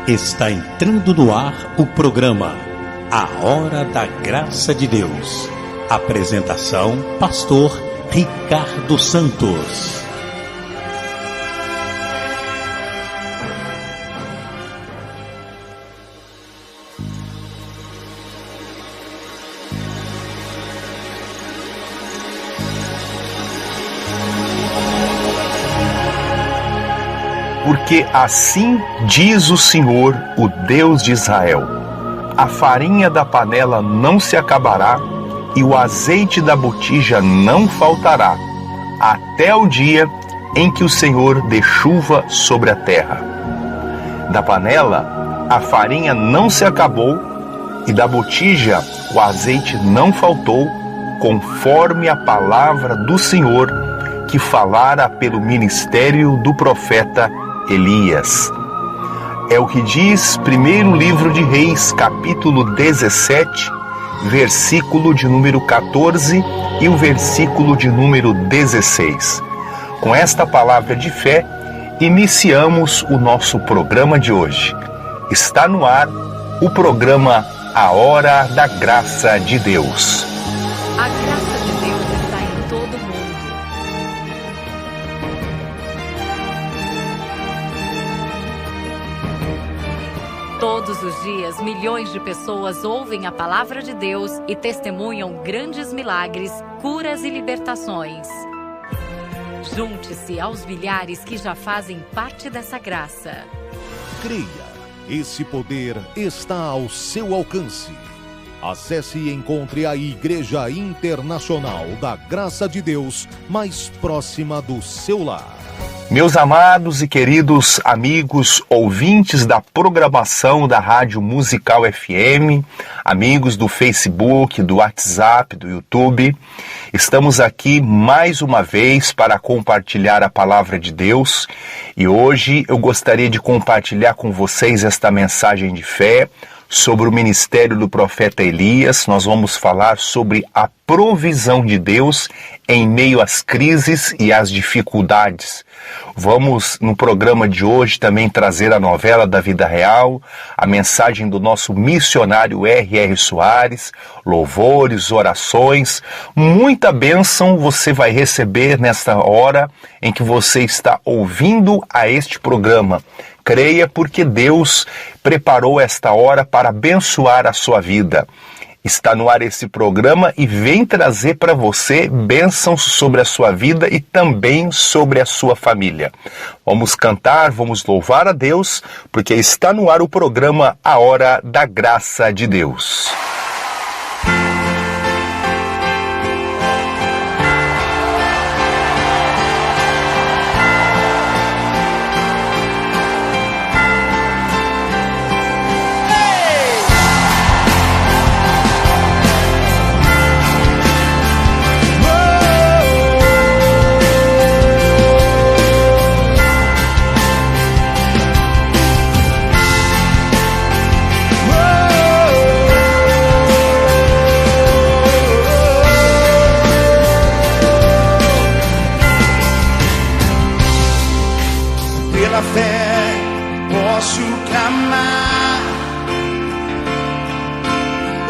Está entrando no ar o programa A Hora da Graça de Deus. Apresentação, Pastor Ricardo Santos. Porque assim diz o Senhor, o Deus de Israel: a farinha da panela não se acabará e o azeite da botija não faltará, até o dia em que o Senhor dê chuva sobre a terra. Da panela a farinha não se acabou e da botija o azeite não faltou, conforme a palavra do Senhor que falara pelo ministério do profeta Elias. É o que diz primeiro livro de Reis, capítulo 17, versículo de número 14 e o versículo de número 16. Com esta palavra de fé, iniciamos o nosso programa de hoje. Está no ar o programa A Hora da Graça de Deus. A graça de Deus está em todo mundo. Todos os dias, milhões de pessoas ouvem a palavra de Deus e testemunham grandes milagres, curas e libertações. Junte-se aos milhares que já fazem parte dessa graça. Creia, esse poder está ao seu alcance. Acesse e encontre a Igreja Internacional da Graça de Deus mais próxima do seu lar. Meus amados e queridos amigos ouvintes da programação da Rádio Musical FM, amigos do Facebook, do WhatsApp, do YouTube, estamos aqui mais uma vez para compartilhar a palavra de Deus e hoje eu gostaria de compartilhar com vocês esta mensagem de fé sobre o ministério do profeta Elias. Nós vamos falar sobre a provisão de Deus em meio às crises e às dificuldades. Vamos, no programa de hoje, também trazer a novela da vida real, a mensagem do nosso missionário R.R. Soares, louvores, orações, muita bênção você vai receber nesta hora em que você está ouvindo a este programa. Creia, porque Deus preparou esta hora para abençoar a sua vida. Está no ar esse programa e vem trazer para você bênçãos sobre a sua vida e também sobre a sua família. Vamos cantar, vamos louvar a Deus, porque está no ar o programa A Hora da Graça de Deus.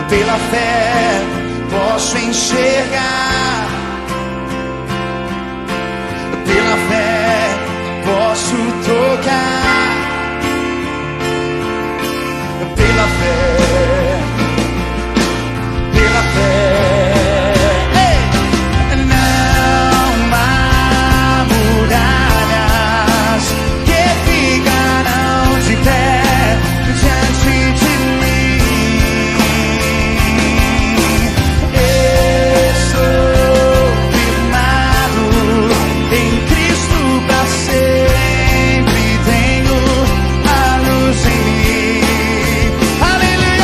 Pela fé posso enxergar, pela fé posso tocar, pela fé, pela fé. Não há muralhas que ficarão de pé diante de sempre tenho a luz em mim. Aleluia.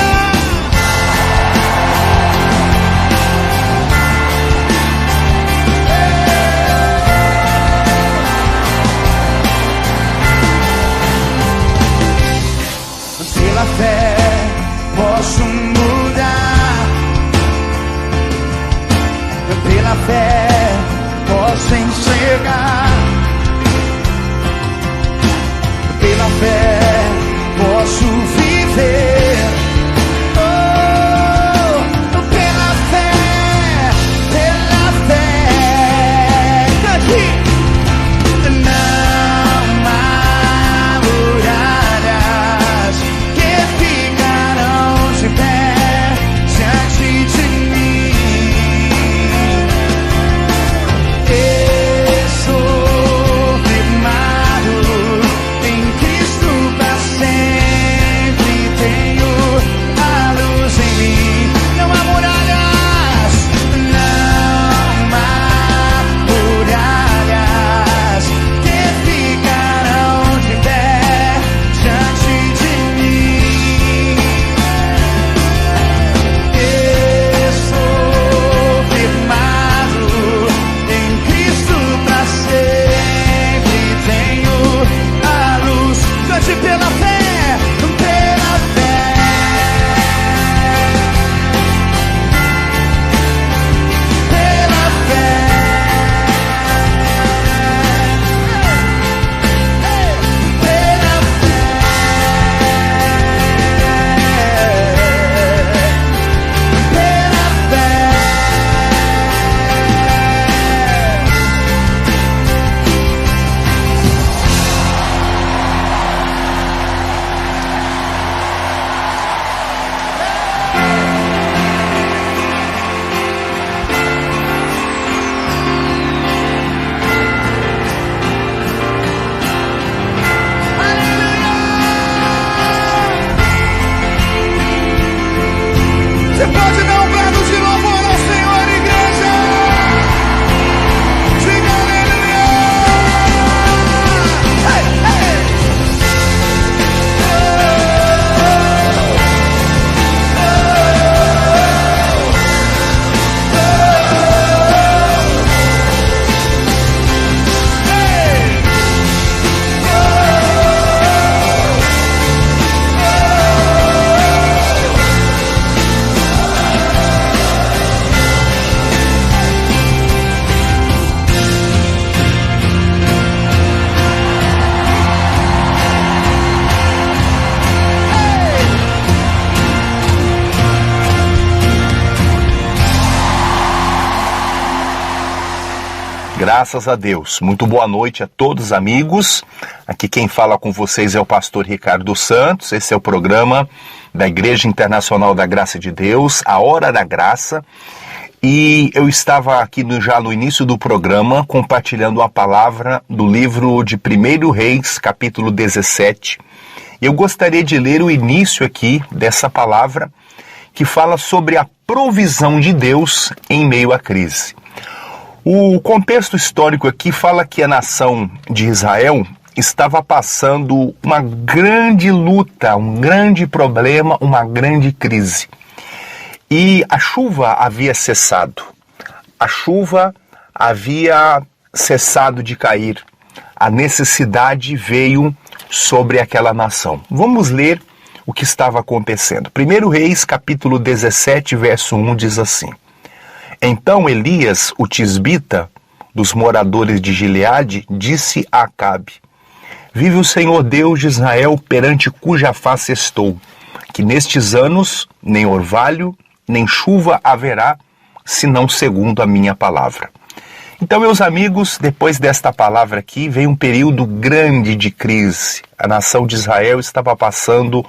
Pode dar um brado de louvor ao Senhor, igreja. Diga aleluia. Hey, hey. Graças a Deus. Muito boa noite a todos, amigos. Aqui quem fala com vocês é o pastor Ricardo Santos. Esse é o programa da Igreja Internacional da Graça de Deus, A Hora da Graça. E eu estava aqui já no início do programa compartilhando a palavra do livro de 1 Reis, capítulo 17. E eu gostaria de ler o início aqui dessa palavra que fala sobre a provisão de Deus em meio à crise. O contexto histórico aqui fala que a nação de Israel estava passando uma grande luta, um grande problema, uma grande crise. E a chuva havia cessado. A chuva havia cessado de cair. A necessidade veio sobre aquela nação. Vamos ler o que estava acontecendo. 1 Reis, capítulo 17, verso 1, diz assim: Então Elias, o tisbita, dos moradores de Gileade, disse a Acabe: Vive o Senhor Deus de Israel, perante cuja face estou, que nestes anos nem orvalho, nem chuva haverá, senão segundo a minha palavra. Então, meus amigos, depois desta palavra aqui, vem um período grande de crise. A nação de Israel estava passando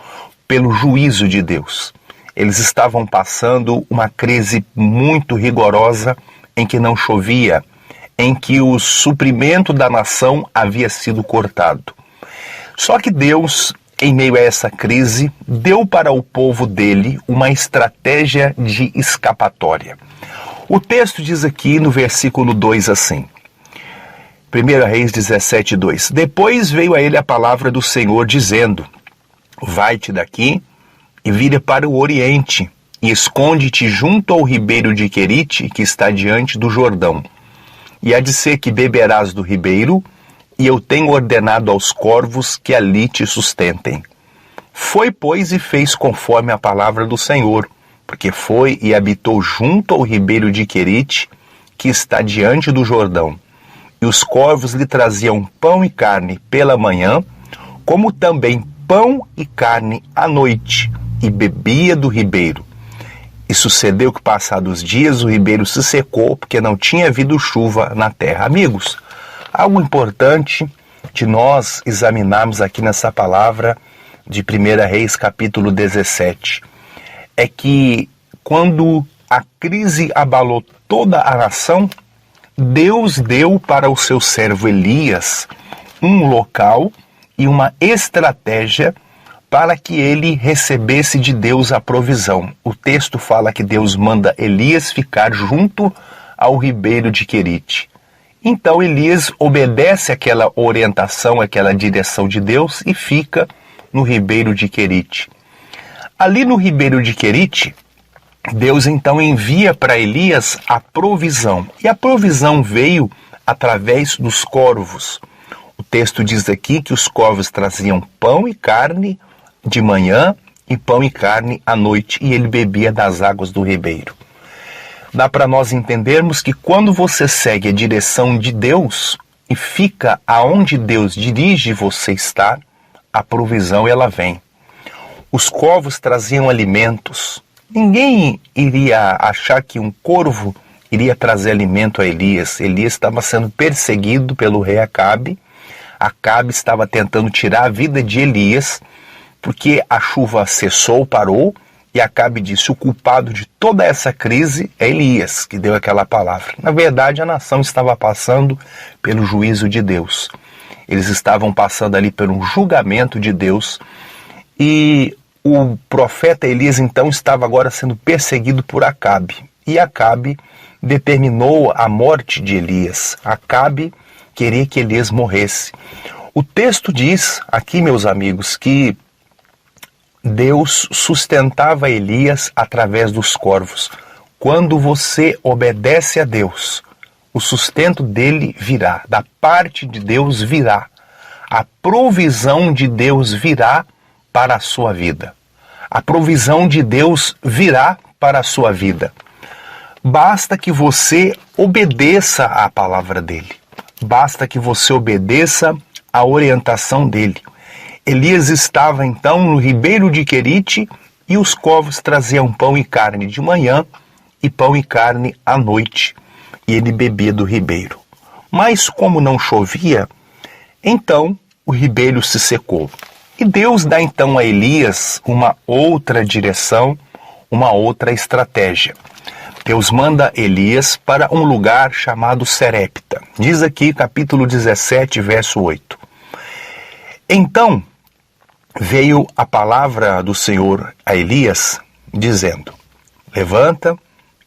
pelo juízo de Deus. Eles estavam passando uma crise muito rigorosa em que não chovia, em que o suprimento da nação havia sido cortado. Só que Deus, em meio a essa crise, deu para o povo dele uma estratégia de escapatória. O texto diz aqui no versículo 2 assim, 1 Reis 17, 2: Depois veio a ele a palavra do Senhor dizendo: Vai-te daqui e vira para o oriente, e esconde-te junto ao ribeiro de Querite, que está diante do Jordão. E há de ser que beberás do ribeiro, e eu tenho ordenado aos corvos que ali te sustentem. Foi, pois, e fez conforme a palavra do Senhor, porque foi e habitou junto ao ribeiro de Querite, que está diante do Jordão. E os corvos lhe traziam pão e carne pela manhã, como também pão e carne à noite, e bebia do ribeiro. E sucedeu que, passados dias, o ribeiro se secou, porque não tinha havido chuva na terra. Amigos, algo importante de nós examinarmos aqui nessa palavra de 1 Reis, capítulo 17, é que quando a crise abalou toda a nação, Deus deu para o seu servo Elias um local e uma estratégia para que ele recebesse de Deus a provisão. O texto fala que Deus manda Elias ficar junto ao ribeiro de Querite. Então Elias obedece aquela orientação, aquela direção de Deus e fica no ribeiro de Querite. Ali no ribeiro de Querite, Deus então envia para Elias a provisão. E a provisão veio através dos corvos. O texto diz aqui que os corvos traziam pão e carne de manhã e pão e carne à noite, e ele bebia das águas do ribeiro. Dá para nós entendermos que quando você segue a direção de Deus e fica aonde Deus dirige você estar, a provisão ela vem. Os corvos traziam alimentos. Ninguém iria achar que um corvo iria trazer alimento a Elias. Elias estava sendo perseguido pelo rei Acabe. Acabe estava tentando tirar a vida de Elias, porque a chuva cessou, parou, e Acabe disse: o culpado de toda essa crise é Elias, que deu aquela palavra. Na verdade, a nação estava passando pelo juízo de Deus. Eles estavam passando ali por um julgamento de Deus, e o profeta Elias então estava agora sendo perseguido por Acabe. E Acabe determinou a morte de Elias. Acabe queria que Elias morresse. O texto diz aqui, meus amigos, que Deus sustentava Elias através dos corvos. Quando você obedece a Deus, o sustento dele virá, da parte de Deus virá. A provisão de Deus virá para a sua vida. A provisão de Deus virá para a sua vida. Basta que você obedeça à palavra dele. Basta que você obedeça à orientação dele. Elias estava então no ribeiro de Querite e os corvos traziam pão e carne de manhã e pão e carne à noite. E ele bebia do ribeiro. Mas como não chovia, então o ribeiro se secou. E Deus dá então a Elias uma outra direção, uma outra estratégia. Deus manda Elias para um lugar chamado Serepta. Diz aqui, capítulo 17, verso 8. Então veio a palavra do Senhor a Elias, dizendo: levanta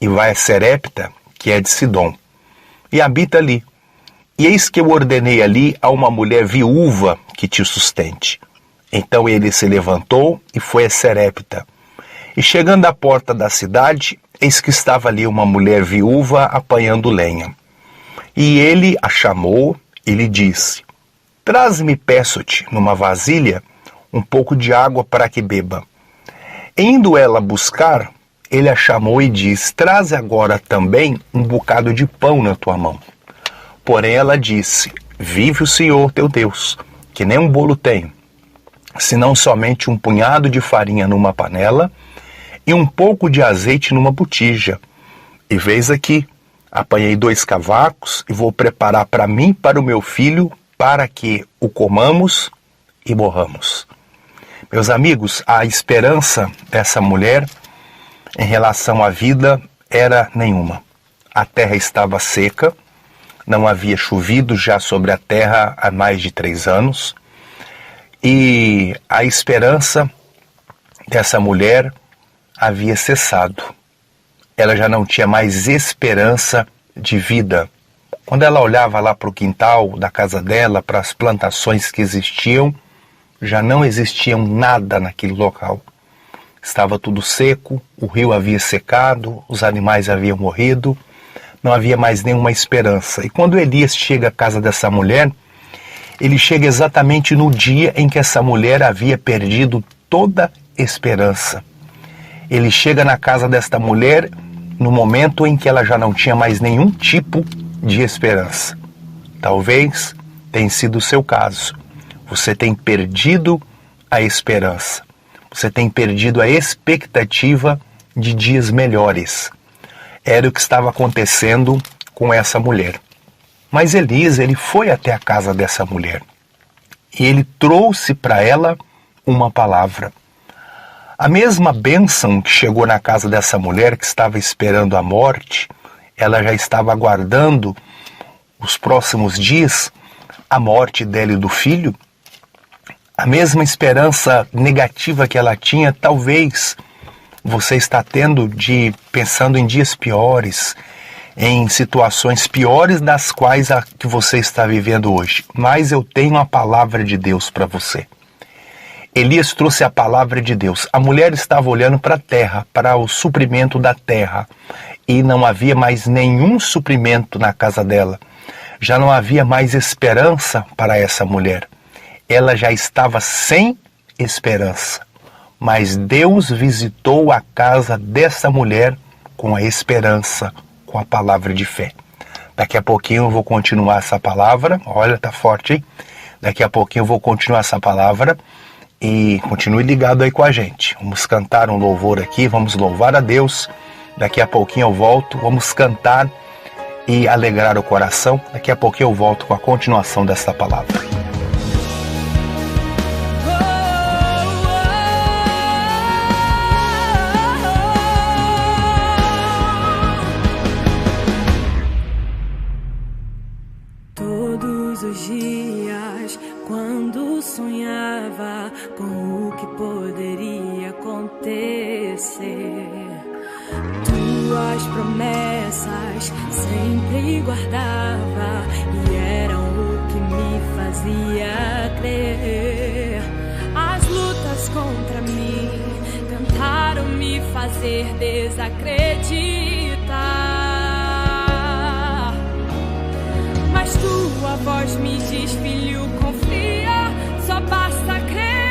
e vai a Serepta, que é de Sidom, e habita ali. E eis que eu ordenei ali a uma mulher viúva que te sustente. Então ele se levantou e foi a Serepta. E chegando à porta da cidade, eis que estava ali uma mulher viúva apanhando lenha. E ele a chamou e lhe disse: traze-me, peço-te, numa vasilha, um pouco de água para que beba. E indo ela buscar, ele a chamou e disse: traze agora também um bocado de pão na tua mão. Porém ela disse: vive o Senhor teu Deus, que nem um bolo tenho, senão somente um punhado de farinha numa panela e um pouco de azeite numa botija. E veis aqui, apanhei 2 cavacos e vou preparar para mim e para o meu filho, para que o comamos e morramos. Meus amigos, a esperança dessa mulher em relação à vida era nenhuma. A terra estava seca, não havia chovido já sobre a terra há mais de 3 anos, e a esperança dessa mulher havia cessado. Ela já não tinha mais esperança de vida. Quando ela olhava lá para o quintal da casa dela, para as plantações que existiam, já não existiam nada naquele local. Estava tudo seco, o rio havia secado, os animais haviam morrido, não havia mais nenhuma esperança. E quando Elias chega à casa dessa mulher, ele chega exatamente no dia em que essa mulher havia perdido toda esperança. Ele chega na casa desta mulher no momento em que ela já não tinha mais nenhum tipo de esperança. Talvez tenha sido o seu caso. Você tem perdido a esperança. Você tem perdido a expectativa de dias melhores. Era o que estava acontecendo com essa mulher. Mas Elias, ele foi até a casa dessa mulher. E ele trouxe para ela uma palavra. A mesma bênção que chegou na casa dessa mulher que estava esperando a morte, ela já estava aguardando os próximos dias, a morte dela e do filho. A mesma esperança negativa que ela tinha, talvez você está tendo pensando em dias piores, em situações piores das quais a que você está vivendo hoje. Mas eu tenho a palavra de Deus para você. Elias trouxe a palavra de Deus. A mulher estava olhando para a terra, para o suprimento da terra, e não havia mais nenhum suprimento na casa dela. Já não havia mais esperança para essa mulher. Ela já estava sem esperança. Mas Deus visitou a casa dessa mulher com a esperança, com a palavra de fé. Daqui a pouquinho eu vou continuar essa palavra. Olha, tá forte, hein? Daqui a pouquinho eu vou continuar essa palavra. E continue ligado aí com a gente. Vamos cantar um louvor aqui, vamos louvar a Deus. Daqui a pouquinho eu volto, vamos cantar e alegrar o coração. Daqui a pouquinho eu volto com a continuação dessa palavra. Todos os dias, quando sonhava com o que poderia tuas promessas sempre guardava e eram o que me fazia crer. As lutas contra mim tentaram me fazer desacreditar, mas tua voz me diz: filho, confia, só basta acreditar.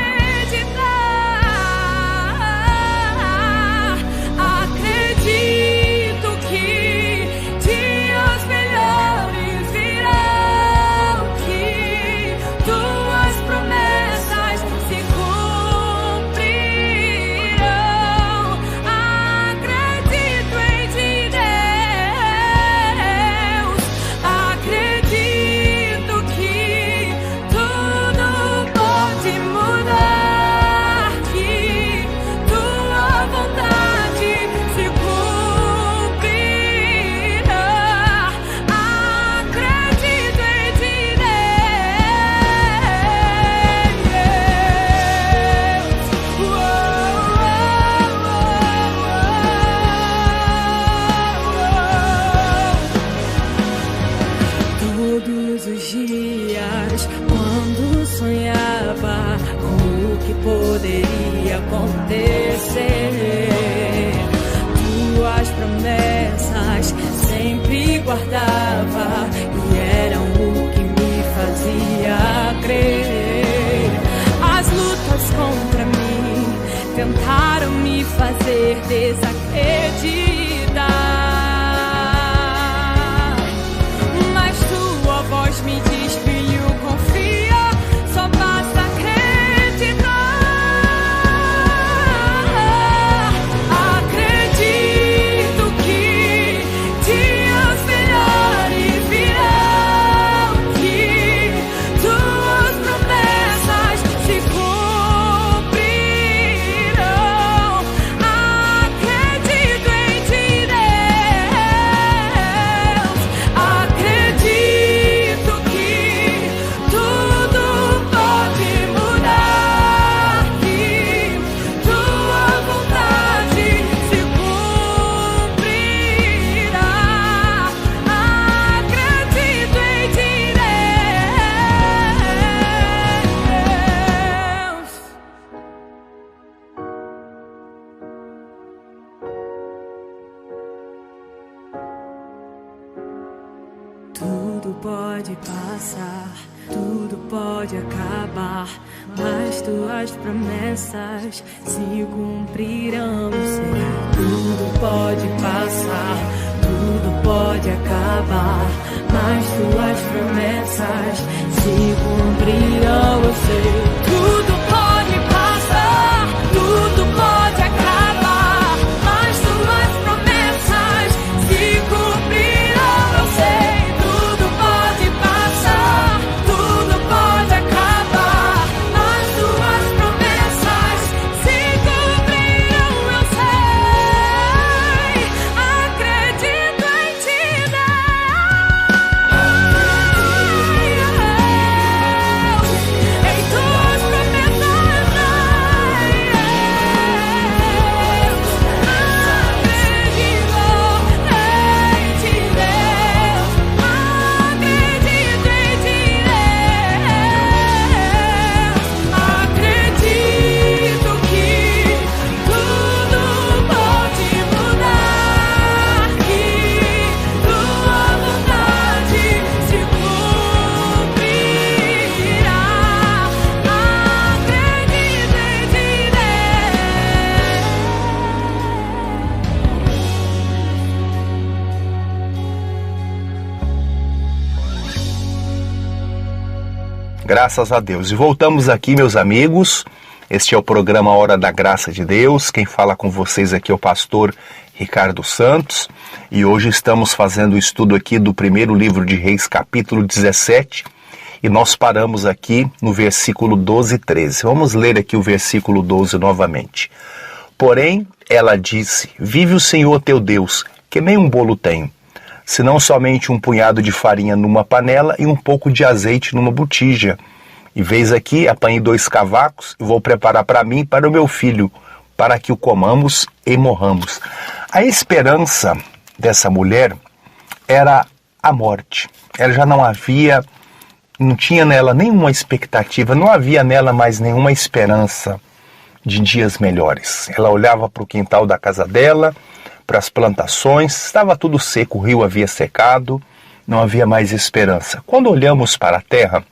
Acredito que dias melhores virão, que tuas promessas se cumprirão. Acredito em ti, Deus. Acredito que tudo pode mudar, que tua vontade se cumprirá. Acredito em ti, Deus. Todos os dias, quando sonhava com o que poderia acontecer, tuas promessas sempre guardava e eram o que me fazia crer. As lutas contra mim tentaram me fazer desacreditar, mas tua voz me diz: filho, confia, só basta acreditar. Acredito que dias melhores virão, que tuas promessas se cumprirão. Acredito em ti, Deus. Acredito que tudo pode mudar, que tua vontade se cumprirá. Acredito em ti, Deus. Tudo pode passar, tudo pode acabar, mas tuas promessas se cumprirão. Sei, tudo pode passar, tudo pode acabar, mas tuas promessas se cumprirão. Eu sei, tudo pode passar, tudo pode acabar, mas tuas promessas se cumprirão. Eu sei, tudo pode passar, tudo pode acabar, mas tuas promessas se cumprirão. Eu sei, acredito em ti, Deus. Em tuas promessas, Graças a Deus. E voltamos aqui, meus amigos. Este é o programa Hora da Graça de Deus. Quem fala com vocês aqui é o pastor Ricardo Santos. E hoje estamos fazendo o estudo aqui do primeiro livro de Reis, capítulo 17. E nós paramos aqui no versículo 12 e 13. Vamos ler aqui o versículo 12 novamente. Porém, ela disse: vive o Senhor teu Deus, que nem um bolo tenho, senão somente um punhado de farinha numa panela e um pouco de azeite numa botija. E veis aqui, apanhei 2 cavacos e vou preparar para mim e para o meu filho, para que o comamos e morramos. A esperança dessa mulher era a morte. Ela já não tinha nela nenhuma expectativa, não havia nela mais nenhuma esperança de dias melhores. Ela olhava para o quintal da casa dela, para as plantações, estava tudo seco, o rio havia secado, não havia mais esperança. Quando olhamos para a terra,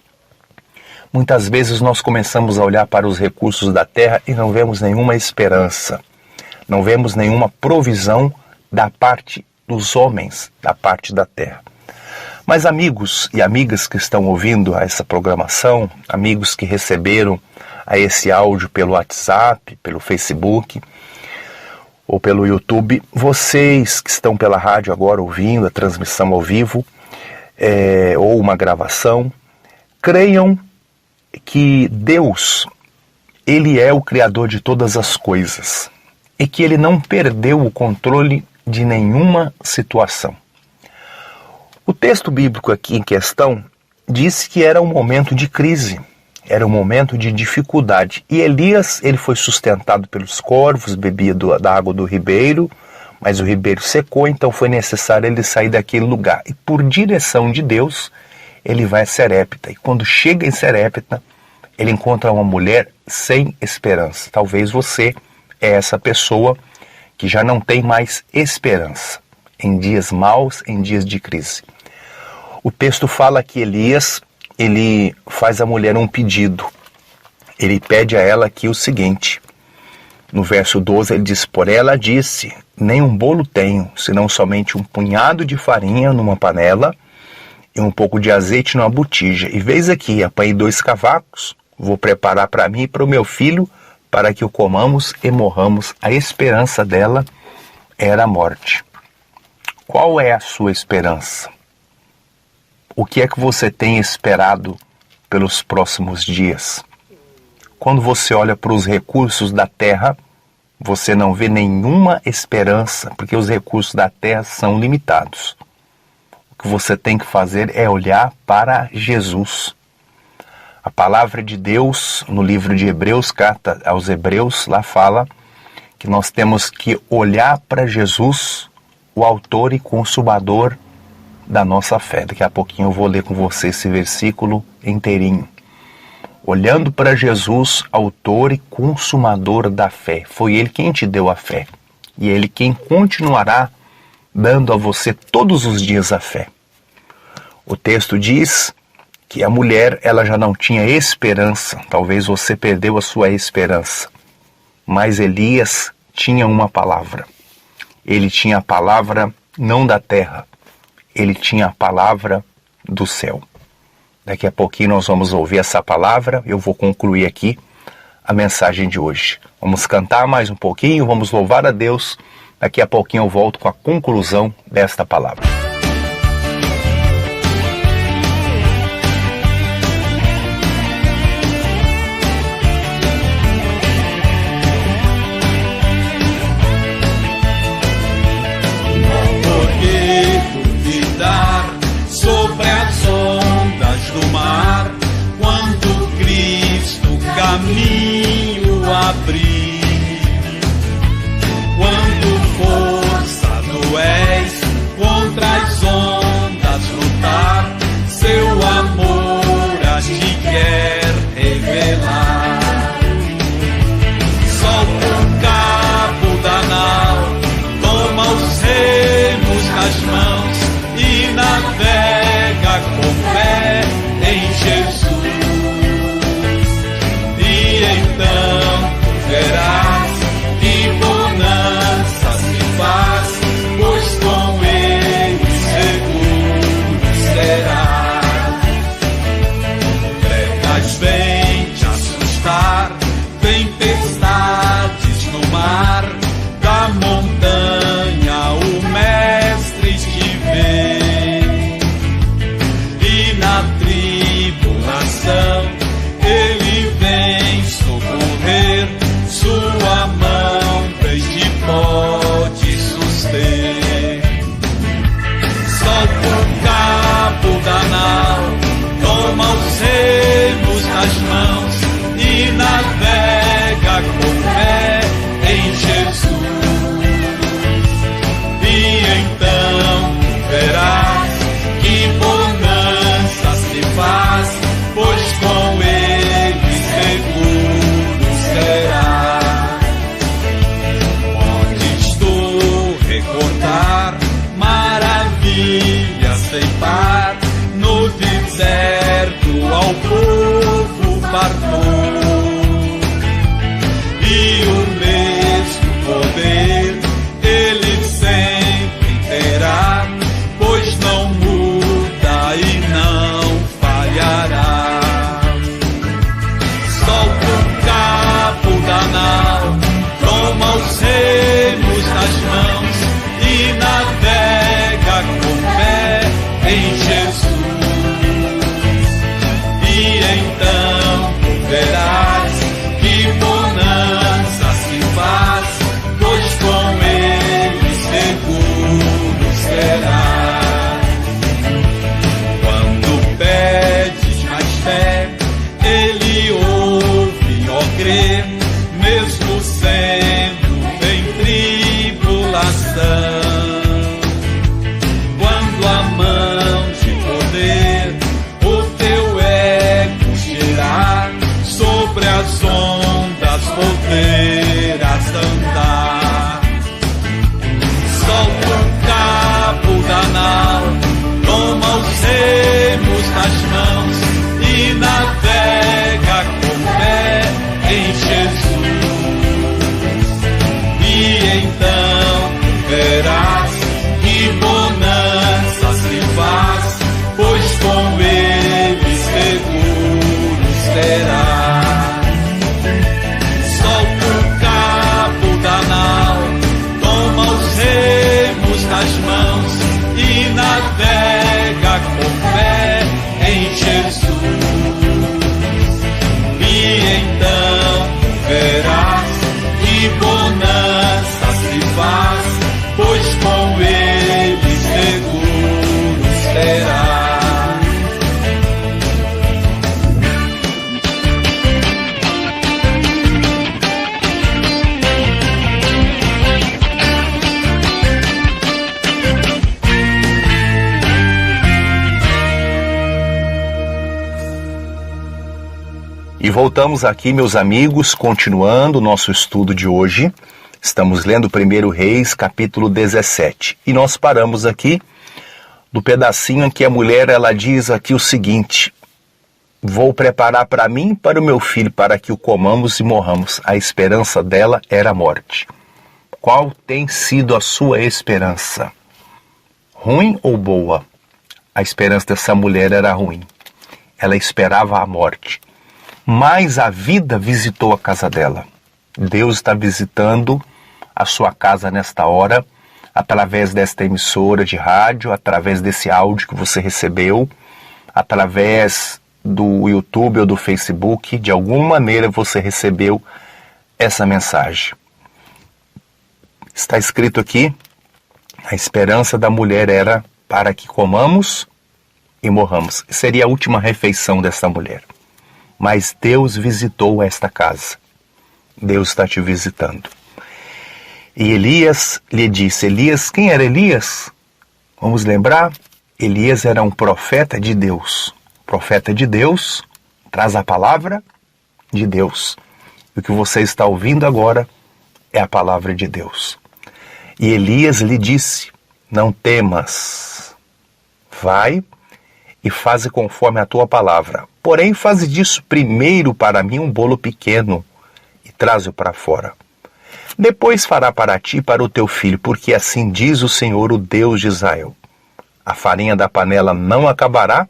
muitas vezes nós começamos a olhar para os recursos da terra e não vemos nenhuma esperança, não vemos nenhuma provisão da parte dos homens, da parte da terra. Mas amigos e amigas que estão ouvindo a essa programação, amigos que receberam a esse áudio pelo WhatsApp, pelo Facebook ou pelo YouTube, vocês que estão pela rádio agora ouvindo a transmissão ao vivo ou uma gravação, creiam que Deus, Ele é o Criador de todas as coisas e que Ele não perdeu o controle de nenhuma situação. O texto bíblico aqui em questão diz que era um momento de crise, era um momento de dificuldade. E Elias, ele foi sustentado pelos corvos, bebia da água do ribeiro, mas o ribeiro secou, então foi necessário ele sair daquele lugar. E por direção de Deus, ele vai a Serepta. E quando chega em Serepta, ele encontra uma mulher sem esperança. Talvez você é essa pessoa que já não tem mais esperança em dias maus, em dias de crise. O texto fala que Elias, ele faz à mulher um pedido. Ele pede a ela aqui o seguinte, no verso 12 ele diz, por ela disse, nem um bolo tenho, senão somente um punhado de farinha numa panela e um pouco de azeite numa botija. E veis aqui, apanhei 2 cavacos, vou preparar para mim e para o meu filho, para que o comamos e morramos. A esperança dela era a morte. Qual é a sua esperança? O que é que você tem esperado pelos próximos dias? Quando você olha para os recursos da terra, você não vê nenhuma esperança, porque os recursos da terra são limitados. O que você tem que fazer é olhar para Jesus. A palavra de Deus, no livro de Hebreus, carta aos Hebreus, lá fala que nós temos que olhar para Jesus, o autor e consumador da nossa fé. Daqui a pouquinho eu vou ler com você esse versículo inteirinho. Olhando para Jesus, autor e consumador da fé. Foi Ele quem te deu a fé. E Ele quem continuará dando a você todos os dias a fé. O texto diz que a mulher, ela já não tinha esperança. Talvez você perdeu a sua esperança. Mas Elias tinha uma palavra. Ele tinha a palavra não da terra. Ele tinha a palavra do céu. Daqui a pouquinho nós vamos ouvir essa palavra. Eu vou concluir aqui a mensagem de hoje. Vamos cantar mais um pouquinho, vamos louvar a Deus. Daqui a pouquinho eu volto com a conclusão desta palavra. Sobre as ondas do mar, quando Cristo caminho abrir, quando força tu és contra fartou. E o mesmo poder Ele sempre terá, pois não muda e não falhará. Solta o cabo da nau, toma os remos nas mãos e navega com fé em Jesus. E então verás que bonança se faz, pois com Ele seguro será. Quando pedes mais fé, Ele ouve, ó crê, mesmo sendo em tribulação. Quando a mão de poder o teu ego girar, sobre as ondas poderás andar. Solta o cabo da nau, toma os remos nas mãos e navega com fé em Jesus. E então verás que bonança se faz, pois com Ele seguro será. Solta o cabo da nau, toma os remos nas mãos e navega com fé em Jesus. E então verás que bonança se faz, pois com Ele seguro será. E voltamos aqui, meus amigos, continuando o nosso estudo de hoje. Estamos lendo 1 Reis, capítulo 17. E nós paramos aqui no pedacinho em que a mulher ela diz aqui o seguinte: vou preparar para mim e para o meu filho, para que o comamos e morramos. A esperança dela era a morte. Qual tem sido a sua esperança? Ruim ou boa? A esperança dessa mulher era ruim. Ela esperava a morte. Mas a vida visitou a casa dela. Deus está visitando a sua casa nesta hora, através desta emissora de rádio, através desse áudio que você recebeu, através do YouTube ou do Facebook. De alguma maneira você recebeu essa mensagem. Está escrito aqui: a esperança da mulher era para que comamos e morramos. Seria a última refeição dessa mulher. Mas Deus visitou esta casa. Deus está te visitando. E Elias lhe disse: Elias, quem era Elias? Vamos lembrar? Elias era um profeta de Deus. Profeta de Deus traz a palavra de Deus. E o que você está ouvindo agora é a palavra de Deus. E Elias lhe disse: não temas, vai e faze conforme a tua palavra. Porém, faze disso primeiro para mim um bolo pequeno e traze-o para fora. Depois fará para ti e para o teu filho, porque assim diz o Senhor, o Deus de Israel: a farinha da panela não acabará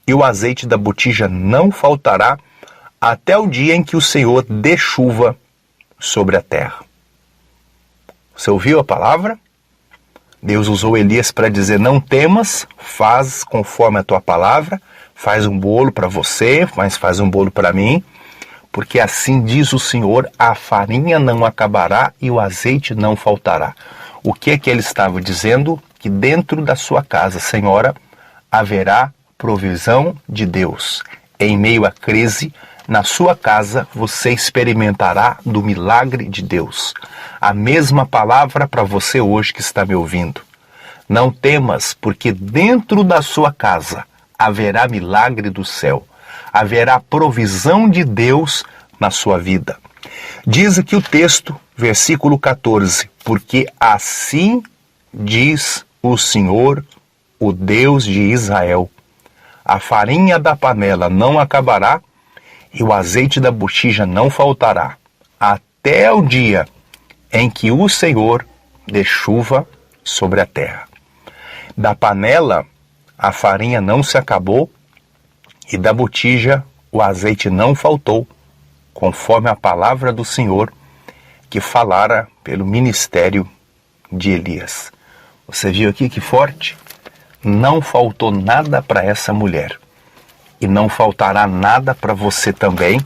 e o azeite da botija não faltará, até o dia em que o Senhor dê chuva sobre a terra. Você ouviu a palavra? Deus usou Elias para dizer: não temas, faz conforme a tua palavra, faz um bolo para você, mas faz um bolo para mim, porque assim diz o Senhor, a farinha não acabará e o azeite não faltará. O que é que ele estava dizendo? Que dentro da sua casa, Senhora, haverá provisão de Deus. Em meio à crise, na sua casa, você experimentará do milagre de Deus. A mesma palavra para você hoje que está me ouvindo. Não temas, porque dentro da sua casa haverá milagre do céu. Haverá provisão de Deus na sua vida. Diz aqui o texto, versículo 14, porque assim diz o Senhor, o Deus de Israel: a farinha da panela não acabará e o azeite da botija não faltará, até o dia em que o Senhor dê chuva sobre a terra. Da panela a farinha não se acabou, e da botija o azeite não faltou, conforme a palavra do Senhor que falara pelo ministério de Elias. Você viu aqui que forte? Não faltou nada para essa mulher. E não faltará nada para você também,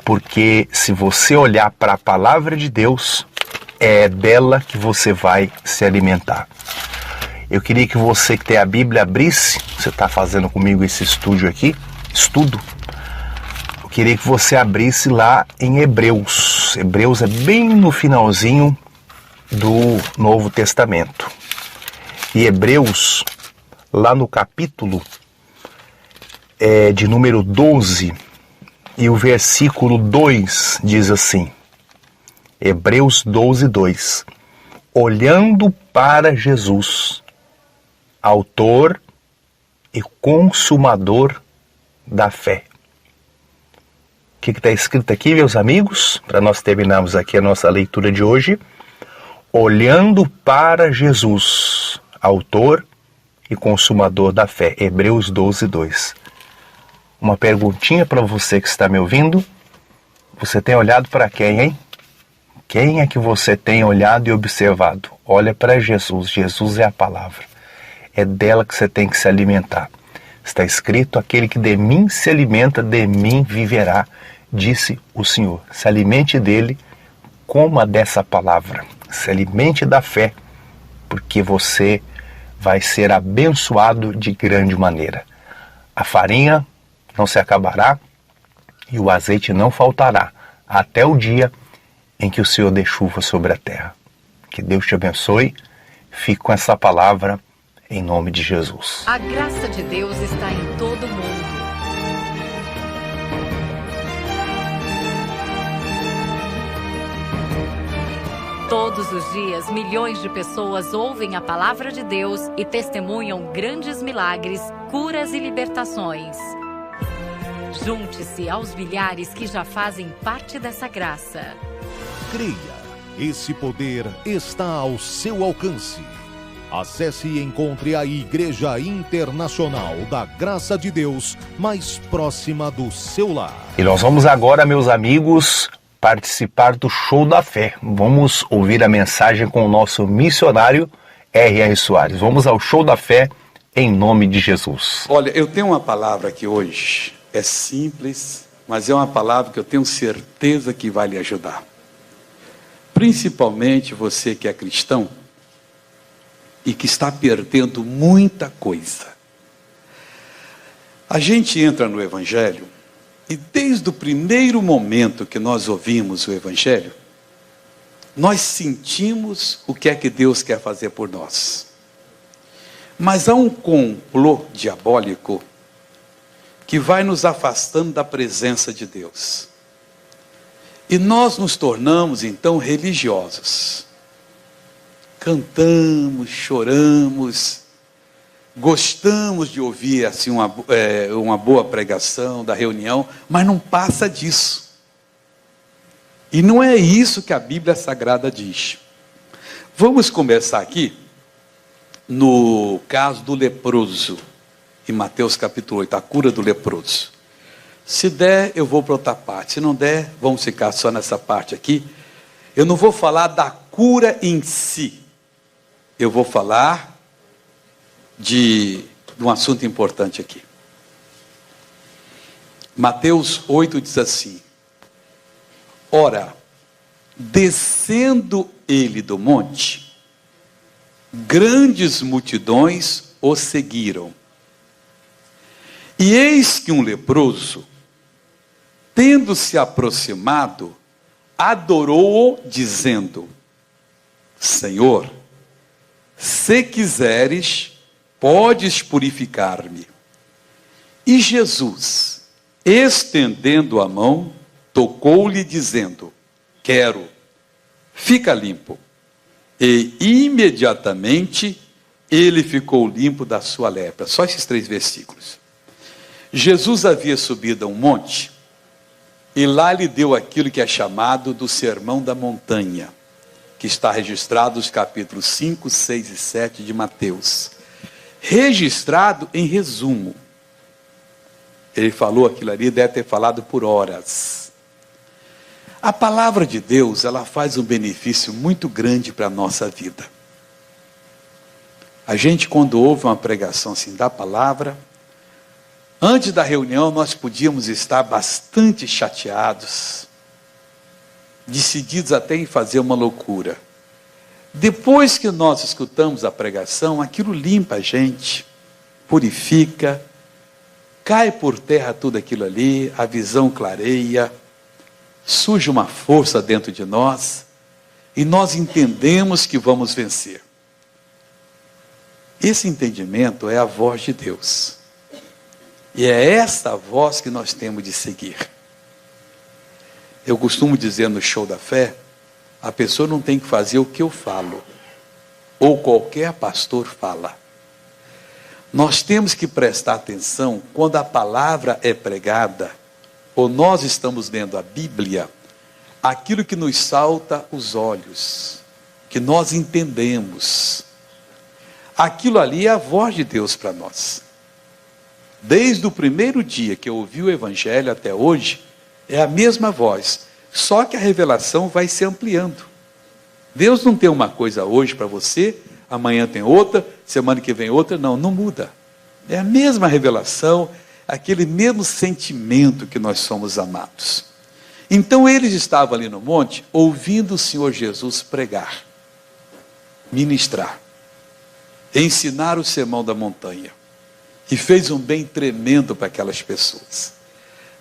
porque se você olhar para a palavra de Deus, é dela que você vai se alimentar. Eu queria que você que tem a Bíblia abrisse, você está fazendo comigo esse estudo. Eu queria que você abrisse lá em Hebreus. Hebreus é bem no finalzinho do Novo Testamento. E Hebreus, lá no capítulo de número 12, e o versículo 2 diz assim, Hebreus 12, 2, olhando para Jesus, autor e consumador da fé. O que está escrito aqui, meus amigos? Para nós terminarmos aqui a nossa leitura de hoje. Olhando para Jesus, autor e consumador da fé. Hebreus 12, 2. Uma perguntinha para você que está me ouvindo. Você tem olhado para quem, hein? Quem é que você tem olhado e observado? Olha para Jesus. Jesus é a palavra. É dela que você tem que se alimentar. Está escrito, aquele que de mim se alimenta, de mim viverá, disse o Senhor. Se alimente dele, coma dessa palavra. Se alimente da fé, porque você vai ser abençoado de grande maneira. A farinha não se acabará e o azeite não faltará, até o dia em que o Senhor dê chuva sobre a terra. Que Deus te abençoe. Fique com essa palavra em nome de Jesus. A graça de Deus está em todo mundo. Todos os dias, milhões de pessoas ouvem a palavra de Deus e testemunham grandes milagres, curas e libertações. Junte-se aos milhares que já fazem parte dessa graça. Creia, esse poder está ao seu alcance. Acesse e encontre a Igreja Internacional da Graça de Deus mais próxima do seu lar. E nós vamos agora, meus amigos, participar do Show da Fé. Vamos ouvir a mensagem com o nosso missionário R.R. Soares. Vamos ao Show da Fé em nome de Jesus. Olha, eu tenho uma palavra que hoje é simples, mas é uma palavra que eu tenho certeza que vai lhe ajudar. Principalmente você que é cristão e que está perdendo muita coisa. A gente entra no Evangelho e desde o primeiro momento que nós ouvimos o Evangelho, nós sentimos o que é que Deus quer fazer por nós. Mas há um complô diabólico que vai nos afastando da presença de Deus. E nós nos tornamos então religiosos. Cantamos, choramos, gostamos de ouvir assim uma boa pregação da reunião, mas não passa disso. E não é isso que a Bíblia Sagrada diz. Vamos começar aqui no caso do leproso, em Mateus capítulo 8, a cura do leproso. Se der, eu vou para outra parte. Se não der, vamos ficar só nessa parte aqui. Eu não vou falar da cura em si. Eu vou falar de um assunto importante aqui. Mateus 8 diz assim: ora, descendo ele do monte, grandes multidões o seguiram. E eis que um leproso, tendo se aproximado, adorou-o, dizendo: Senhor, se quiseres, podes purificar-me. E Jesus, estendendo a mão, tocou-lhe, dizendo: quero, fica limpo. E imediatamente ele ficou limpo da sua lepra. Só esses 3 versículos. Jesus havia subido a um monte E lá ele deu aquilo que é chamado do Sermão da Montanha, que está registrado nos capítulos 5, 6 e 7 de Mateus. Registrado em resumo. Ele falou aquilo ali, deve ter falado por horas. A palavra de Deus, ela faz um benefício muito grande para a nossa vida. A gente, quando ouve uma pregação assim da palavra, antes da reunião nós podíamos estar bastante chateados, decididos até em fazer uma loucura. Depois que nós escutamos a pregação, aquilo limpa a gente, purifica, cai por terra tudo aquilo ali, a visão clareia, surge uma força dentro de nós, e nós entendemos que vamos vencer. Esse entendimento é a voz de Deus. E é esta voz que nós temos de seguir. Eu costumo dizer no show da fé, a pessoa não tem que fazer o que eu falo, ou qualquer pastor fala. Nós temos que prestar atenção quando a palavra é pregada, ou nós estamos lendo a Bíblia, aquilo que nos salta os olhos, que nós entendemos. Aquilo ali é a voz de Deus para nós. Desde o primeiro dia que eu ouvi o Evangelho até hoje, é a mesma voz, só que a revelação vai se ampliando. Deus não tem uma coisa hoje para você, amanhã tem outra, semana que vem outra, não muda. É a mesma revelação, aquele mesmo sentimento que nós somos amados. Então eles estavam ali no monte, ouvindo o Senhor Jesus pregar, ministrar, ensinar o Sermão da Montanha. E fez um bem tremendo para aquelas pessoas.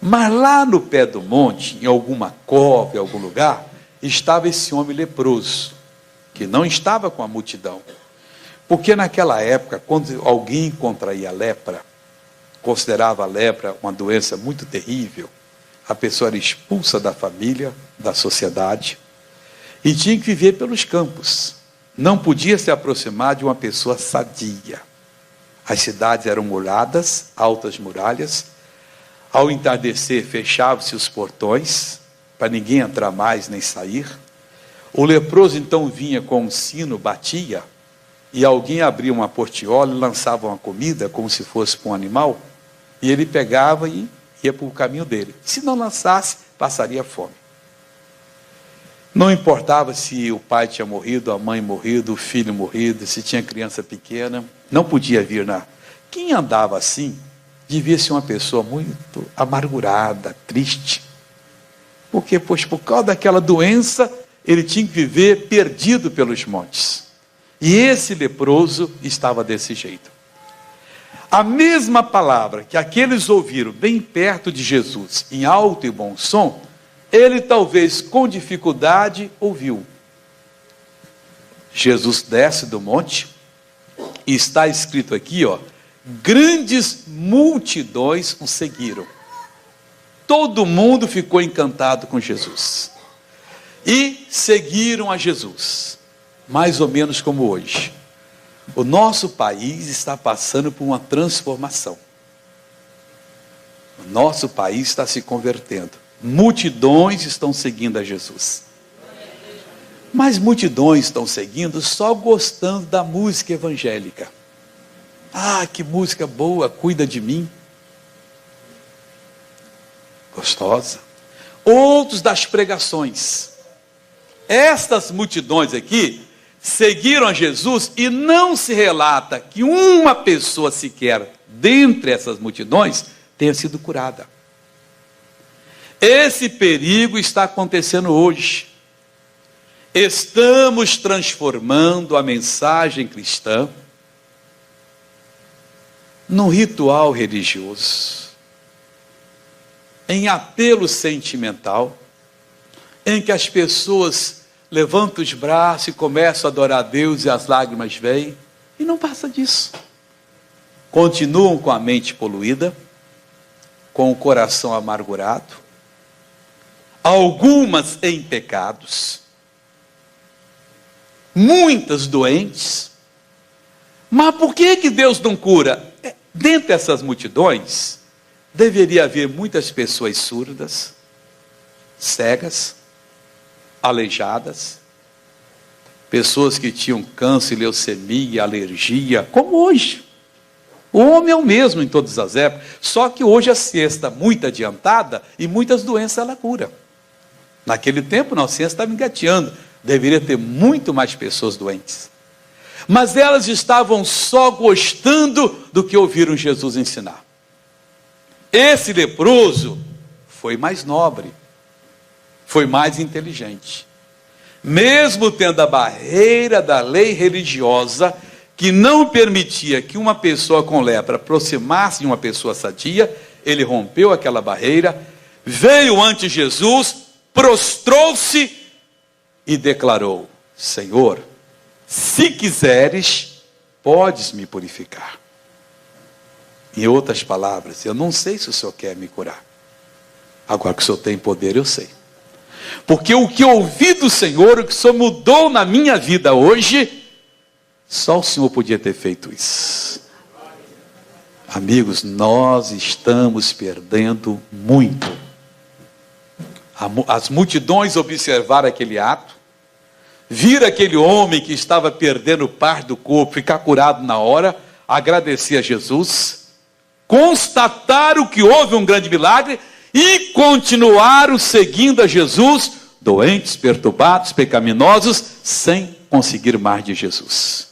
Mas lá no pé do monte, em alguma cova, em algum lugar, estava esse homem leproso, que não estava com a multidão. Porque naquela época, quando alguém contraía a lepra, considerava a lepra uma doença muito terrível, a pessoa era expulsa da família, da sociedade, e tinha que viver pelos campos. Não podia se aproximar de uma pessoa sadia. As cidades eram muradas, altas muralhas. Ao entardecer, fechavam-se os portões, para ninguém entrar mais nem sair. O leproso então vinha com um sino, batia, e alguém abria uma portiola e lançava uma comida, como se fosse para um animal, e ele pegava e ia para o caminho dele. Se não lançasse, passaria fome. Não importava se o pai tinha morrido, a mãe morrido, o filho morrido, se tinha criança pequena, não podia vir na... Quem andava assim, devia ser uma pessoa muito amargurada, triste. Porque, pois, por causa daquela doença, ele tinha que viver perdido pelos montes. E esse leproso estava desse jeito. A mesma palavra que aqueles ouviram bem perto de Jesus, em alto e bom som, ele talvez com dificuldade ouviu. Jesus desce do monte, e está escrito aqui, grandes multidões o seguiram. Todo mundo ficou encantado com Jesus. E seguiram a Jesus. Mais ou menos como hoje. O nosso país está passando por uma transformação. O nosso país está se convertendo. Multidões estão seguindo a Jesus. Mas multidões estão seguindo só gostando da música evangélica. Ah, que música boa, cuida de mim. Gostosa. Outros das pregações. Estas multidões aqui seguiram a Jesus e não se relata que uma pessoa sequer dentre essas multidões tenha sido curada. Esse perigo está acontecendo hoje. Estamos transformando a mensagem cristã num ritual religioso, em apelo sentimental, em que as pessoas levantam os braços e começam a adorar a Deus e as lágrimas vêm, e não passa disso. Continuam com a mente poluída, com o coração amargurado, algumas em pecados, muitas doentes. Mas por que Deus não cura? Dentre essas multidões, deveria haver muitas pessoas surdas, cegas, aleijadas, pessoas que tinham câncer, leucemia, alergia, como hoje. O homem é o mesmo em todas as épocas, só que hoje a ciência está muito adiantada e muitas doenças ela cura. Naquele tempo não, a ciência estava engateando, deveria ter muito mais pessoas doentes. Mas elas estavam só gostando do que ouviram Jesus ensinar. Esse leproso foi mais nobre, foi mais inteligente. Mesmo tendo a barreira da lei religiosa, que não permitia que uma pessoa com lepra aproximasse de uma pessoa sadia, ele rompeu aquela barreira, veio ante Jesus, prostrou-se e declarou: Senhor, se quiseres, podes me purificar. Em outras palavras, eu não sei se o Senhor quer me curar. Agora que o Senhor tem poder, eu sei. Porque o que eu ouvi do Senhor, o que o Senhor mudou na minha vida hoje, só o Senhor podia ter feito isso. Amigos, nós estamos perdendo muito. As multidões observaram aquele ato, viram aquele homem que estava perdendo parte do corpo, ficar curado na hora, agradecer a Jesus, constataram que houve um grande milagre e continuaram seguindo a Jesus, doentes, perturbados, pecaminosos, sem conseguir mais de Jesus.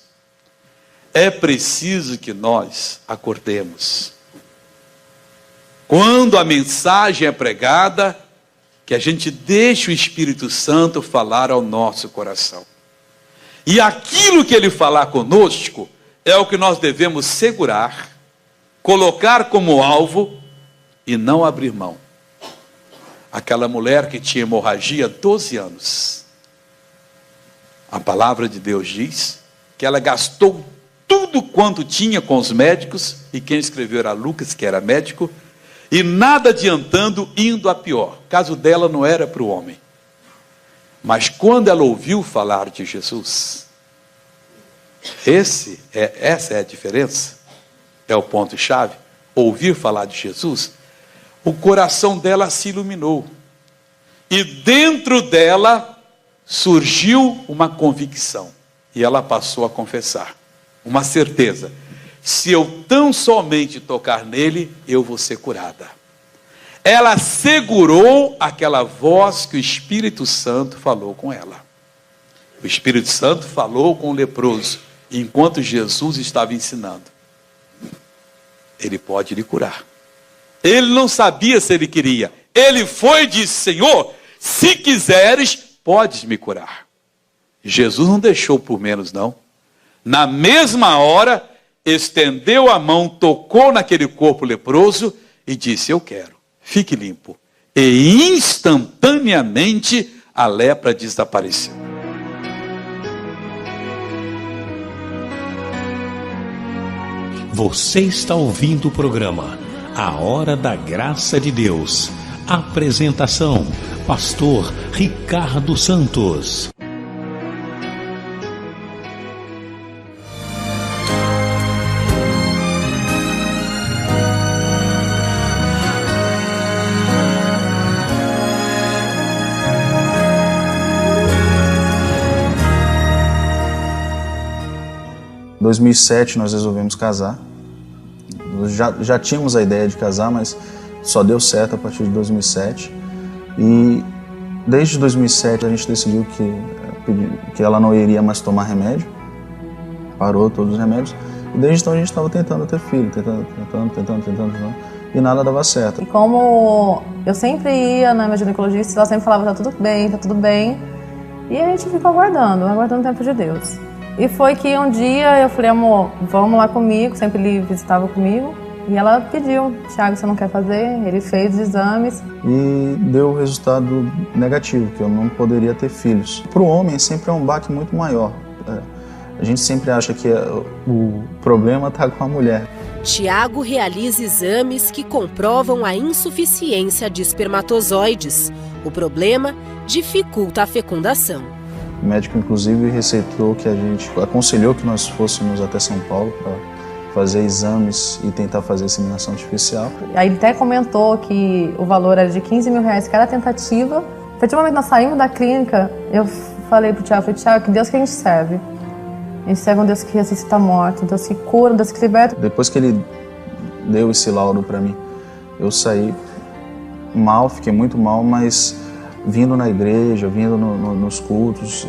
É preciso que nós acordemos. Quando a mensagem é pregada, que a gente deixe o Espírito Santo falar ao nosso coração. E aquilo que ele falar conosco é o que nós devemos segurar, colocar como alvo e não abrir mão. Aquela mulher que tinha hemorragia há 12 anos. A palavra de Deus diz que ela gastou tudo quanto tinha com os médicos, e quem escreveu era Lucas, que era médico, e nada adiantando, indo a pior. O caso dela não era para o homem. Mas quando ela ouviu falar de Jesus, essa é a diferença, é o ponto-chave, ouvir falar de Jesus, o coração dela se iluminou. E dentro dela surgiu uma convicção. E ela passou a confessar. Uma certeza. Se eu tão somente tocar nele, eu vou ser curada. Ela segurou aquela voz que o Espírito Santo falou com ela. O Espírito Santo falou com o leproso, enquanto Jesus estava ensinando. Ele pode lhe curar. Ele não sabia se ele queria. Ele foi e disse: Senhor, se quiseres, podes me curar. Jesus não deixou por menos, não. Na mesma hora, estendeu a mão, tocou naquele corpo leproso e disse: eu quero, fique limpo. E instantaneamente a lepra desapareceu. Você está ouvindo o programa A Hora da Graça de Deus. Apresentação: Pastor Ricardo Santos. Em 2007 nós resolvemos casar. Já tínhamos a ideia de casar, mas só deu certo a partir de 2007. E desde 2007 a gente decidiu que ela não iria mais tomar remédio. Parou todos os remédios. E desde então a gente estava tentando ter filho, tentando. E nada dava certo. E como eu sempre ia na minha ginecologista, ela sempre falava: tá tudo bem. E a gente ficou aguardando o tempo de Deus. E foi que um dia eu falei: amor, vamos lá comigo, sempre ele visitava comigo. E ela pediu: Thiago, você não quer fazer? Ele fez os exames. E deu resultado negativo, que eu não poderia ter filhos. Para o homem sempre é um baque muito maior. A gente sempre acha que o problema está com a mulher. Thiago realiza exames que comprovam a insuficiência de espermatozoides. O problema dificulta a fecundação. O médico, inclusive, aconselhou que nós fôssemos até São Paulo para fazer exames e tentar fazer inseminação artificial. Aí ele até comentou que o valor era de R$15 mil cada tentativa, A partir do momento que nós saímos da clínica, eu falei pro Thiago, que Deus que a gente serve. A gente serve um Deus que ressuscita morto, um Deus que cura, um Deus que liberta. Depois que ele deu esse laudo para mim, eu saí mal, fiquei muito mal, mas vindo na igreja, vindo nos cultos,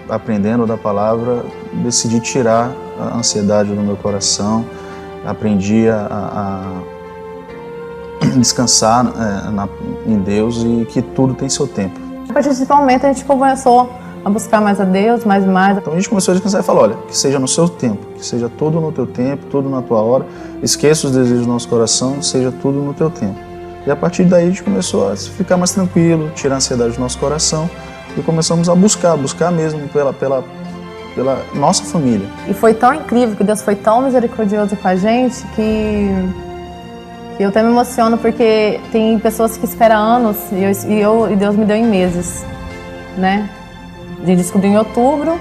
aprendendo da palavra, decidi tirar a ansiedade do meu coração, aprendi a descansar em Deus e que tudo tem seu tempo. A partir desse momento a gente começou a buscar mais a Deus, mais. Então a gente começou a descansar e falou, olha, que seja no seu tempo, que seja tudo no teu tempo, tudo na tua hora, esqueça os desejos do nosso coração, que seja tudo no teu tempo. E a partir daí a gente começou a ficar mais tranquilo, tirar a ansiedade do nosso coração e começamos a buscar mesmo pela nossa família. E foi tão incrível, que Deus foi tão misericordioso com a gente, que eu até me emociono, porque tem pessoas que esperam anos e Deus me deu em meses, né? A gente descobriu em outubro,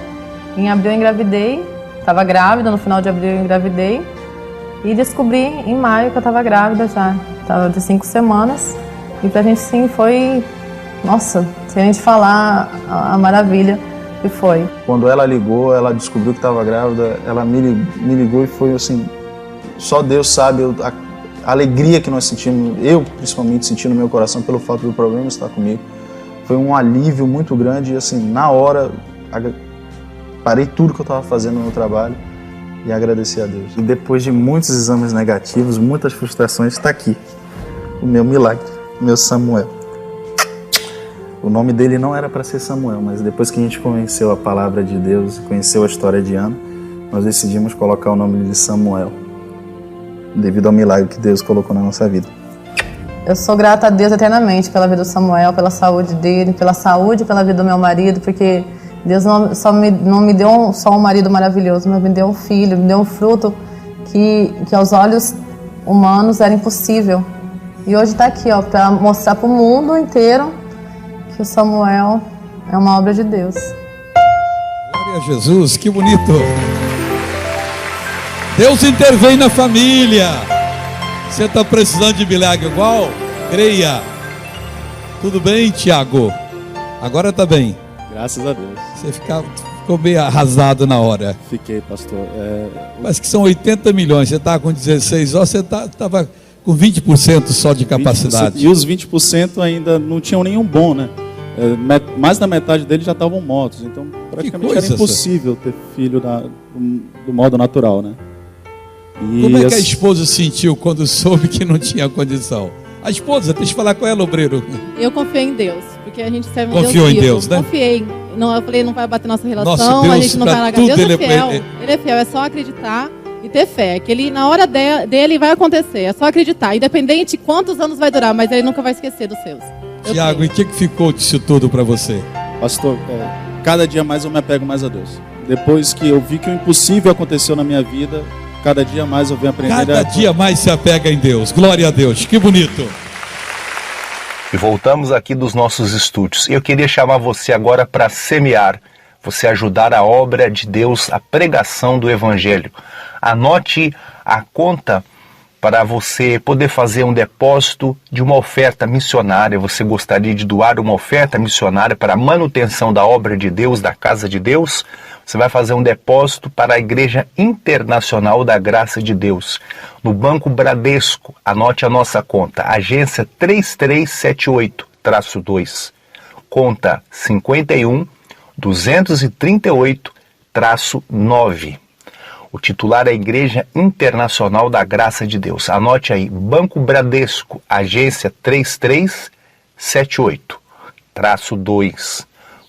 em abril eu engravidei, estava grávida, no final de abril eu engravidei, e descobri em maio que eu estava grávida já, estava de 5 semanas, e pra gente sim foi, nossa, se a gente falar a maravilha que foi. Quando ela ligou, ela descobriu que estava grávida, ela me ligou e foi assim, só Deus sabe a alegria que nós sentimos, eu principalmente senti no meu coração pelo fato do problema estar comigo. Foi um alívio muito grande e assim, na hora, parei tudo que eu estava fazendo no meu trabalho e agradeci a Deus. E depois de muitos exames negativos, muitas frustrações, está aqui o meu milagre, o meu Samuel. O nome dele não era para ser Samuel, mas depois que a gente conheceu a palavra de Deus, conheceu a história de Ana, nós decidimos colocar o nome de Samuel, devido ao milagre que Deus colocou na nossa vida. Eu sou grata a Deus eternamente pela vida do Samuel, pela saúde dele, pela vida do meu marido, porque Deus não me deu só um marido maravilhoso, mas me deu um filho, me deu um fruto que aos olhos humanos era impossível. E hoje está aqui, para mostrar para o mundo inteiro que o Samuel é uma obra de Deus. Glória a Jesus, que bonito! Deus intervém na família. Você está precisando de milagre igual? Creia. Tudo bem, Tiago? Agora está bem. Graças a Deus. Você ficou meio arrasado na hora. Fiquei, pastor. Mas que são 80 milhões. Você estava com 16 horas, você estava com 20% só de capacidade. 20%, e os 20% ainda não tinham nenhum bom, né? Mais da metade deles já estavam mortos. Então, praticamente era impossível ter filho do modo natural, né? Como é que a esposa sentiu quando soube que não tinha condição? A esposa, deixa eu falar com ela, obreiro. Eu confiei em Deus, porque a gente serve um Deus vivo. Confiou em Deus, né? Confiei. Não, eu falei, não vai bater nossa relação, nossa, Deus, a gente não vai largar. Deus é fiel. Ele é fiel, é só acreditar e ter fé. Que ele, na hora dele vai acontecer, é só acreditar. Independente de quantos anos vai durar, mas ele nunca vai esquecer dos seus. Tiago, e o que ficou disso tudo para você? Pastor, cada dia mais eu me apego mais a Deus. Depois que eu vi que o impossível aconteceu na minha vida, cada dia mais eu venho aprender. Cada dia mais se apega em Deus. Glória a Deus. Que bonito. E voltamos aqui dos nossos estúdios. Eu queria chamar você agora para semear, você ajudar a obra de Deus, a pregação do Evangelho. Anote a conta para você poder fazer um depósito de uma oferta missionária. Você gostaria de doar uma oferta missionária para a manutenção da obra de Deus, da casa de Deus? Você vai fazer um depósito para a Igreja Internacional da Graça de Deus, no Banco Bradesco. Anote a nossa conta, agência 3378-2, conta 51-238-9. O titular é a Igreja Internacional da Graça de Deus. Anote aí, Banco Bradesco, agência 3378-2,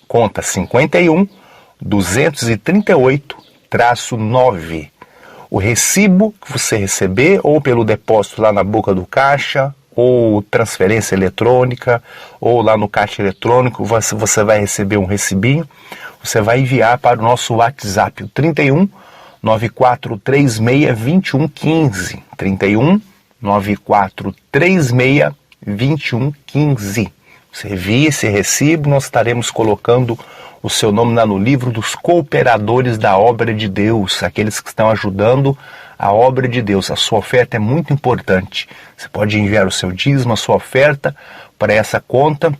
conta 51-238-9. O recibo que você receber, ou pelo depósito lá na boca do caixa, ou transferência eletrônica, ou lá no caixa eletrônico, você vai receber um recibinho, você vai enviar para o nosso WhatsApp, o 31 9436-2115, 31 9436-2115. Você envia esse recibo, nós estaremos colocando o seu nome lá no livro dos cooperadores da obra de Deus, aqueles que estão ajudando a obra de Deus. A sua oferta é muito importante. Você pode enviar o seu dízimo, a sua oferta para essa conta,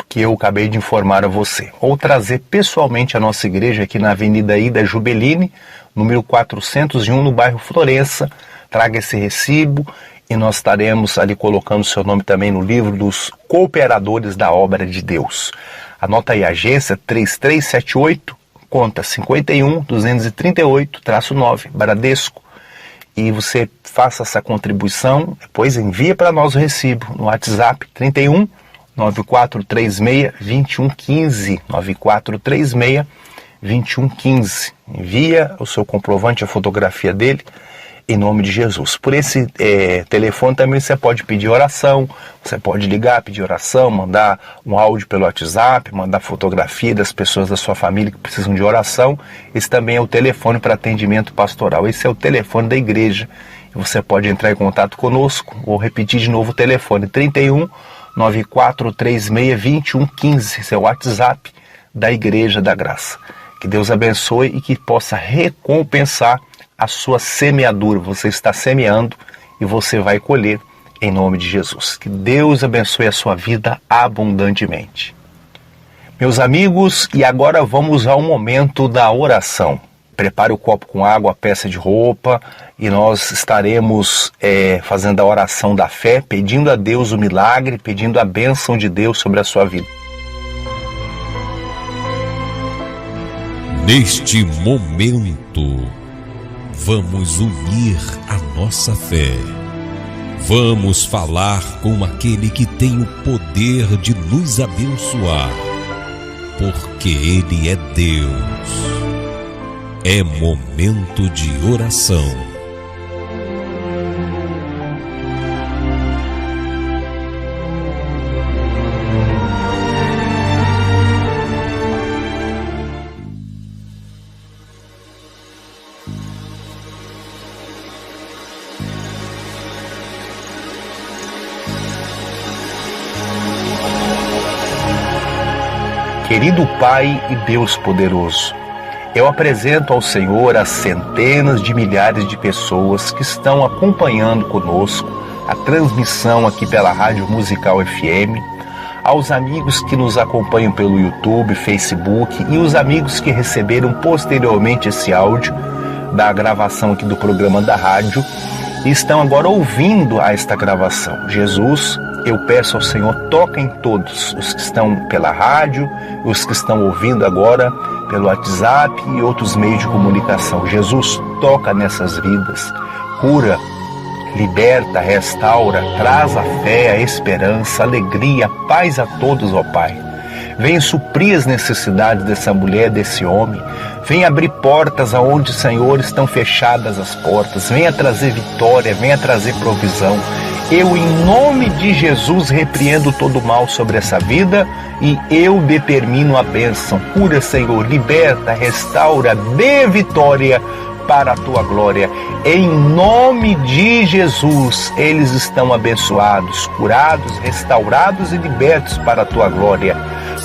que eu acabei de informar a você, ou trazer pessoalmente a nossa igreja aqui na Avenida Ida Jubeline, número 401, no bairro Florença. Traga esse recibo e nós estaremos ali colocando seu nome também no livro dos cooperadores da obra de Deus. Anota aí, agência 3378, conta 51-238-9, Bradesco. E você faça essa contribuição, depois envia para nós o recibo no WhatsApp 31 9436 2115, 9436 2115. Envia o seu comprovante, a fotografia dele, em nome de Jesus. Por esse telefone também você pode pedir oração, você pode ligar, pedir oração, mandar um áudio pelo WhatsApp, mandar fotografia das pessoas da sua família que precisam de oração. Esse também é o telefone para atendimento pastoral. Esse é o telefone da igreja. E você pode entrar em contato conosco. Vou repetir de novo o telefone: 31 9436 2115. Esse é o WhatsApp da Igreja da Graça. Que Deus abençoe e que possa recompensar a sua semeadura. Você está semeando e você vai colher em nome de Jesus. Que Deus abençoe a sua vida abundantemente. Meus amigos, e agora vamos ao momento da oração. Prepare o copo com água, a peça de roupa, e nós estaremos fazendo a oração da fé, pedindo a Deus o milagre, pedindo a bênção de Deus sobre a sua vida. Neste momento, vamos unir a nossa fé. Vamos falar com aquele que tem o poder de nos abençoar, porque Ele é Deus. É momento de oração. Querido Pai e Deus poderoso, eu apresento ao Senhor as centenas de milhares de pessoas que estão acompanhando conosco a transmissão aqui pela Rádio Musical FM, aos amigos que nos acompanham pelo YouTube, Facebook e os amigos que receberam posteriormente esse áudio da gravação aqui do programa da rádio e estão agora ouvindo esta gravação. Jesus, eu peço ao Senhor, toca em todos os que estão pela rádio, os que estão ouvindo agora pelo WhatsApp e outros meios de comunicação. Jesus, toca nessas vidas, cura, liberta, restaura, traz a fé, a esperança, a alegria, a paz a todos, ó Pai. Venha suprir as necessidades dessa mulher, desse homem. Venha abrir portas aonde, Senhor, estão fechadas as portas. Venha trazer vitória, venha trazer provisão. Eu, em nome de Jesus, repreendo todo mal sobre essa vida e eu determino a bênção. Cura, Senhor, liberta, restaura, dê vitória para a Tua glória. Em nome de Jesus, eles estão abençoados, curados, restaurados e libertos para a Tua glória.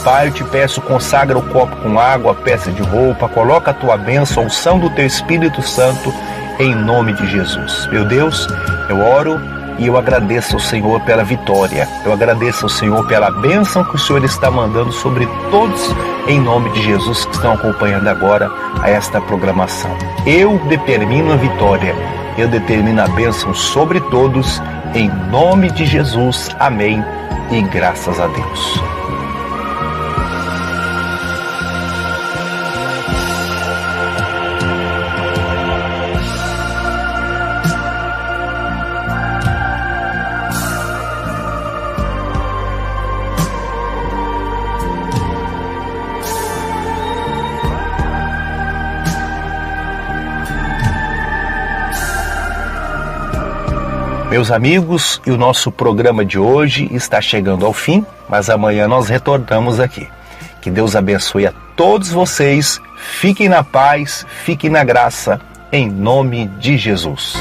Pai, eu te peço, consagra o copo com água, a peça de roupa, coloca a Tua bênção, a unção do Teu Espírito Santo, em nome de Jesus. Meu Deus, eu oro e eu agradeço ao Senhor pela vitória. Eu agradeço ao Senhor pela bênção que o Senhor está mandando sobre todos, em nome de Jesus, que estão acompanhando agora a esta programação. Eu determino a vitória, eu determino a bênção sobre todos, em nome de Jesus. Amém e graças a Deus. Meus amigos, e o nosso programa de hoje está chegando ao fim, mas amanhã nós retornamos aqui. Que Deus abençoe a todos vocês, fiquem na paz, fiquem na graça, em nome de Jesus.